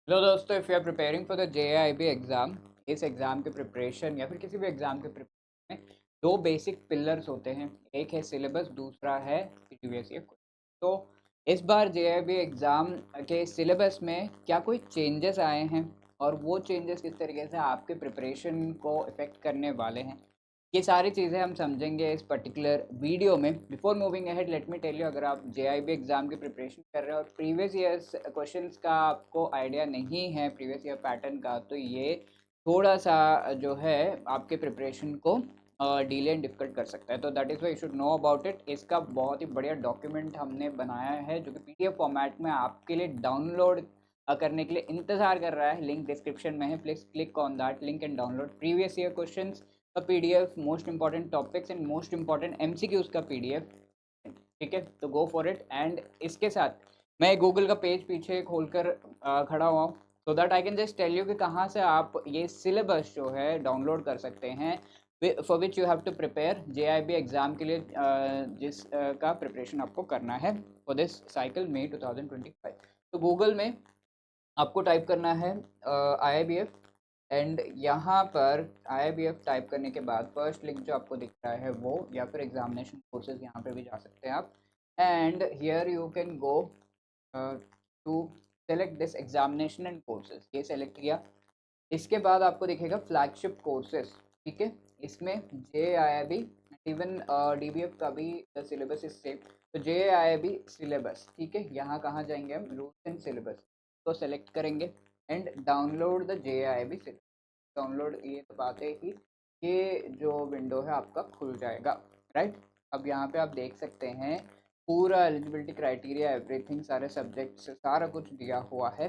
Hello दोस्तों, if you are preparing for the JIB exam, इस exam के preparation या फिर किसी भी एग्ज़ाम के प्रिपरेशन में दो बेसिक पिलर्स होते हैं। एक है सिलेबस, दूसरा है प्रीवियस ईयर क्वेश्चन। तो इस बार जेआईबी एग्ज़ाम के सिलेबस में क्या कोई चेंजेस आए हैं और वो चेंजेस किस तरीके से आपके प्रिपरेशन को इफ़ेक्ट करने वाले हैं, ये सारी चीज़ें हम समझेंगे इस पर्टिकुलर वीडियो में। Before moving ahead, let me tell you, अगर आप जेआईबी एग्ज़ाम की प्रिपरेशन कर रहे हो और प्रीवियस ईयर्स क्वेश्चंस का आपको आइडिया नहीं है, प्रीवियस ईयर पैटर्न का, तो ये थोड़ा सा जो है आपके प्रिपरेशन को डिले एंड डिफिकल्ट कर सकता है। तो that is why you should know about it. इसका बहुत ही बढ़िया डॉक्यूमेंट हमने बनाया है जो कि पीडीएफ फॉर्मेट में आपके लिए डाउनलोड करने के लिए इंतज़ार कर रहा है। लिंक डिस्क्रिप्शन में है, please click on that link and download previous year question का PDF, most important topics and most important MCQs का पीडीएफ। ठीक है, तो गो फॉर इट। एंड इसके साथ मैं गूगल का पेज पीछे खोलकर खड़ा हुआ हूँ, so that I can just tell you कि कहाँ से आप ये सिलेबस जो है डाउनलोड कर सकते हैं, for which you have to prepare JIB exam के लिए, जिस का प्रिपरेशन आपको करना है फॉर दिस साइकिल मई 2025। तो गूगल में आपको टाइप करना है IIBF, एंड यहाँ पर IIBF टाइप करने के बाद फर्स्ट लिंक जो आपको दिख रहा है वो, या फिर एग्जामिनेशन कोर्सेज यहाँ पे भी जा सकते हैं आप। And here you can go to select this examination and courses, ये सेलेक्ट किया। इसके बाद आपको दिखेगा फ्लैगशिप कोर्सेज। ठीक है, इसमें JIIB, इवन DBF का भी सिलेबस इज सेम। तो JIIB सिलेबस, ठीक है, यहाँ कहाँ जाएंगे हम, रूल्स एंड सिलेबस को सेलेक्ट करेंगे and download the JIIB syllabus. Download ये दबाते ही ये जो विंडो है आपका खुल जाएगा। राइट, अब यहाँ पे आप देख सकते हैं पूरा एलिजिबिलिटी क्राइटेरिया, एवरीथिंग, सारे सब्जेक्ट्स, सारा कुछ दिया हुआ है।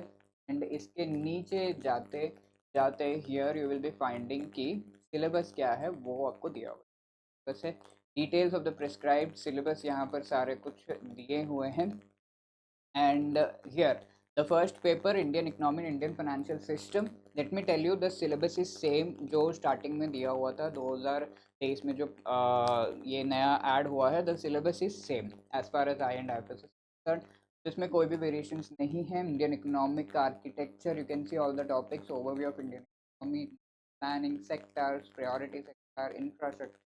एंड इसके नीचे जाते जाते here you will be finding कि सिलेबस क्या है वो आपको दिया हुआ है। बस है details of the prescribed syllabus, यहाँ पर सारे कुछ दिए हुए हैं। and here the first paper, Indian economy and Indian financial system, let me tell you the syllabus is same जो starting में दिया हुआ था 2023 में, जो ये नया ऐड हुआ है, the syllabus is same as far as I and IFS is concerned। तो इसमें कोई भी वेरिएशंस नहीं है। Indian economic architecture, you can see all the topics, overview of Indian economy, planning sectors, priority sector, infrastructure,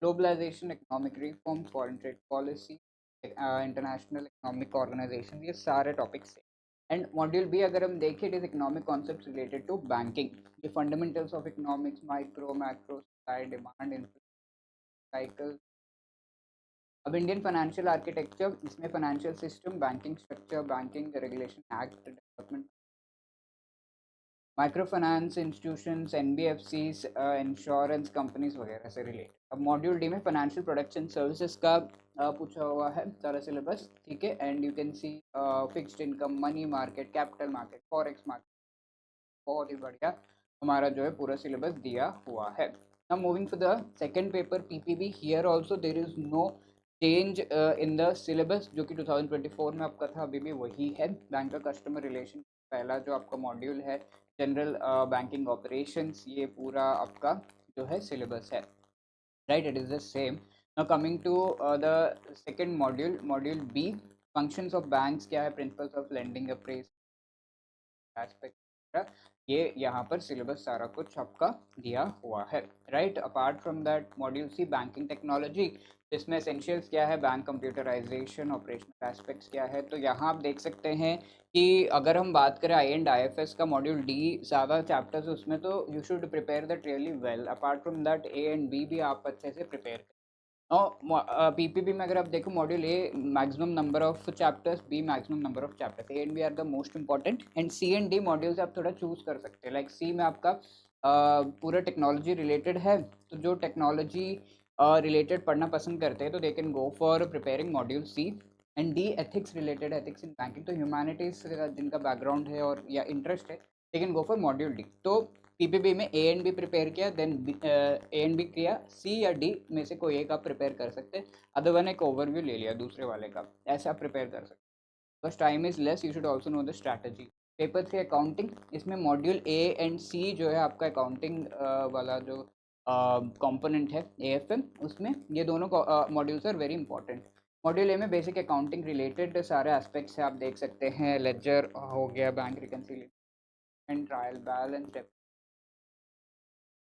globalisation, economic reform, foreign trade policy, international economic organisation, ये सारे topics हैं। And module B अगर हम देखें, it is economic concepts related to banking, ये fundamentals of economics, micro macro, supply demand, inflation cycle. अब Indian financial architecture, इसमें financial system, banking structure, banking regulation act, development, micro finance institutions, NBFCs, insurance companies वगैरह से रिलेटेड। अब module D में financial products and services का पूछा हुआ है सारा सिलेबस। ठीक है, and you can see fixed income, money market, capital market, forex market, बहुत ही बढ़िया हमारा जो है पूरा सिलेबस दिया हुआ है। Now moving to the second paper PPB, here also there is no change in the syllabus, जो कि 2024 में आपका था, अभी भी वही है। बैंक का कस्टमर रिलेशन, पहला जो आपका मॉड्यूल है, जनरल बैंकिंग ऑपरेशंस, ये पूरा आपका जो है सिलेबस है। Right, it is the same. Now coming to the second module, module B, functions of banks क्या है, principles of lending, appraise aspect, ये यहाँ पर सिलेबस सारा कुछ आपका दिया हुआ है। Right, apart from that module C, banking technology, इसमें एसेंशियल्स क्या है, बैंक कंप्यूटराइजेशन, ऑपरेशनल एस्पेक्ट्स क्या है। तो यहाँ आप देख सकते हैं कि अगर हम बात करें आई एंड IFS का मॉड्यूल डी, ज़्यादा चैप्टर्स उसमें, तो you should prepare that really well. Apart from that A and B भी आप अच्छे से प्रिपेयर करें। और PPP में अगर आप देखो, module A maximum number of chapters, B maximum number of chapters, A and B are the most important, and C and D modules आप थोड़ा चूज कर सकते हैं। लाइक सी में आपका पूरा टेक्नोलॉजी रिलेटेड है, तो जो टेक्नोलॉजी रिलेटेड पढ़ना पसंद करते हैं तो they can go for preparing module C. And D ethics related, ethics in banking, तो ह्यूमैनिटीज जिनका बैकग्राउंड है और या इंटरेस्ट है, they can go for module D. तो PPB में ए एंड बी प्रिपेयर किया, देन ए एंड बी किया, सी या डी में से कोई एक आप प्रिपेयर कर सकते हैं। अदर वन एक ओवरव्यू ले लिया दूसरे वाले का, ऐसे आप प्रिपेयर कर सकते हैं। बस time is less, you should also know the strategy. Paper 3 accounting, इसमें मॉड्यूल ए एंड सी जो है आपका अकाउंटिंग वाला जो कंपोनेंट है AFM, उसमें ये दोनों modules are very important. Module A में बेसिक अकाउंटिंग रिलेटेड सारे एस्पेक्ट्स है, आप देख सकते हैं, लेजर हो गया, bank reconciliation, and trial balance.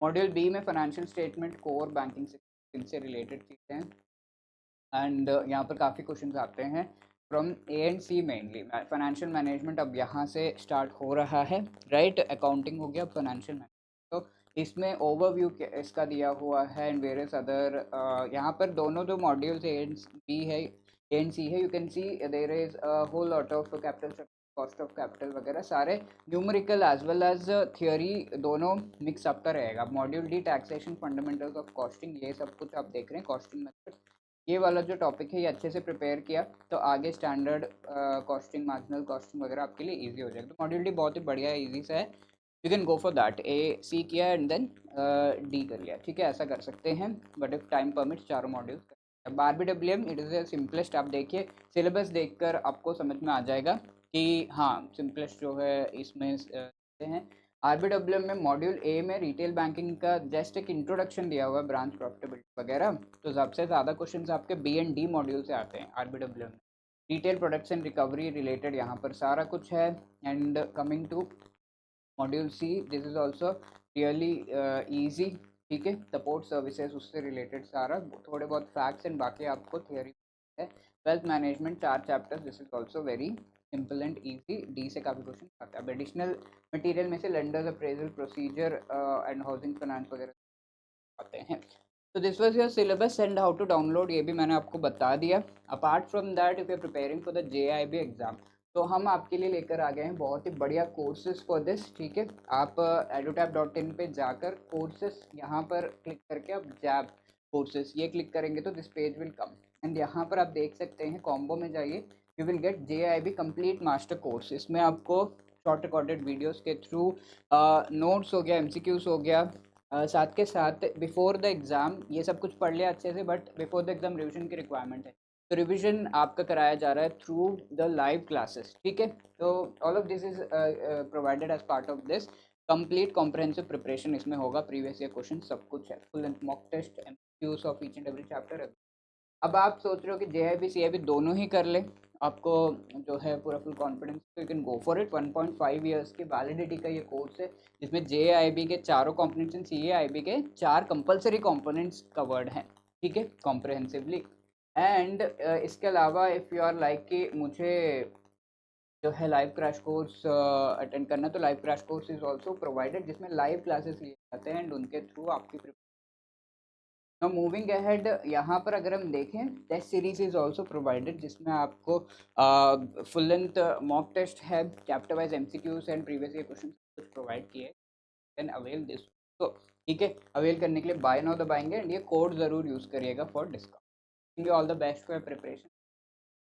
Module B में फाइनेंशियल स्टेटमेंट, कोर बैंकिंग से रिलेटेड चीज़ें हैं। एंड यहाँ पर काफ़ी क्वेश्चंस आते हैं from A and C mainly. Financial management अब यहाँ से स्टार्ट हो रहा है, राइट। अकाउंटिंग हो गया, फाइनेंशियल मैनेजमेंट। तो इसमें ओवरव्यू इसका दिया हुआ है एंड वेरियस अदर। यहाँ पर दोनों जो मॉड्यूल्स ए एंड बी है, ए एंड सी है, you can see there is whole lot of capital, cost of capital वगैरह सारे numerical as well as theory दोनों मिक्स अप का रहेगा। Module D taxation, fundamentals of costing, ये सब कुछ आप देख रहे हैं, कॉस्टिंग मेथड। ये वाला जो टॉपिक है ये अच्छे से प्रिपेयर किया तो आगे स्टैंडर्ड कॉस्टिंग, मार्जिनल कॉस्टिंग वगैरह आपके लिए इजी हो जाएगा। तो मॉड्यूल डी बहुत ही बढ़िया है, इजी सा है, you can go for that. A C किया एंड देन डी कर लिया, ठीक है, ऐसा कर सकते हैं। बट इफ टाइम परमिट्स चारों modules. RBWM it is a simplest. आप देखिए सिलेबस देखकर आपको समझ में आ जाएगा कि हाँ सिंपलेस्ट जो है इसमें हैं। RBWM में मॉड्यूल ए में रिटेल बैंकिंग का जस्ट एक इंट्रोडक्शन दिया हुआ है, ब्रांच प्रॉफिटेबिलिटी वगैरह। तो सबसे ज़्यादा क्वेश्चंस आपके बी एंड डी मॉड्यूल से आते हैं RBWM में। Retail products and recovery related यहाँ पर सारा कुछ है। And coming to module C, this is also really easy, ठीक है। सपोर्ट सर्विसेज उससे रिलेटेड सारा, थोड़े बहुत फैक्ट्स एंड बाकी आपको थियोरी है। Wealth management 4 chapters, this is also very simple and easy. D से काफ़ी क्वेश्चन आते हैं। अब एडिशनल मटेरियल में से lenders appraisal, procedure and housing finance वगैरह आते हैं। तो this was your syllabus and how to download, ये भी मैंने आपको बता दिया। Apart from that if you are preparing for the JIB exam, तो हम आपके लिए लेकर आ गए हैं बहुत ही बढ़िया कोर्सेज फॉर दिस, ठीक है। आप edutap.in पे जाकर कोर्सेज यहाँ पर क्लिक करके आप जैब कोर्सेज ये क्लिक करेंगे तो this page will come and यहाँ पर आप देख सकते हैं कॉम्बो में जाइए, you will get JIB complete master course. इसमें आपको शॉर्ट रिकॉर्डेड वीडियोस के थ्रू नोट्स हो गया, MCQs हो गया, साथ के साथ बिफोर द एग्ज़ाम ये सब कुछ पढ़ लिया अच्छे से, but before the exam revision की रिक्वायरमेंट है। तो रिवीजन आपका कराया जा रहा है थ्रू द लाइव क्लासेस, ठीक है। तो all of this is provided as part of this complete comprehensive preparation. इसमें होगा प्रीवियस ईयर क्वेश्चन, सब कुछ है, full and mock test, MCQs of each and every chapter. अब आप सोच रहे हो कि JIB CIB दोनों ही कर ले, आपको जो है पूरा फुल कॉन्फिडेंस, तो you can go for it. 1.5 years की वैलिडिटी का ये कोर्स है जिसमें JIB के चारों कॉम्पोनेंट्स एंड CAIB के 4 कंपलसरी कॉम्पोनेंट्स कवर्ड हैं, ठीक है, कॉम्प्रहेंसिवली। एंड इसके अलावा इफ़ यू आर लाइक कि मुझे जो है लाइव क्रैश कोर्स अटेंड करना, तो live crash course is also provided जिसमें लाइव क्लासेस लिए जाते हैं एंड उनके थ्रू आपकी मूविंग अहेड। यहाँ पर अगर हम देखें test series is also provided जिसमें आपको फुल लेंथ मॉक टेस्ट है, chapter wise MCQs and previous year question कुछ प्रोवाइड किए, कैन अवेल दिस। तो ठीक है, अवेल करने के लिए बाय नाउ दबाएंगे एंड ये कोड ज़रूर यूज़ करिएगा for discount. All the best for preparation.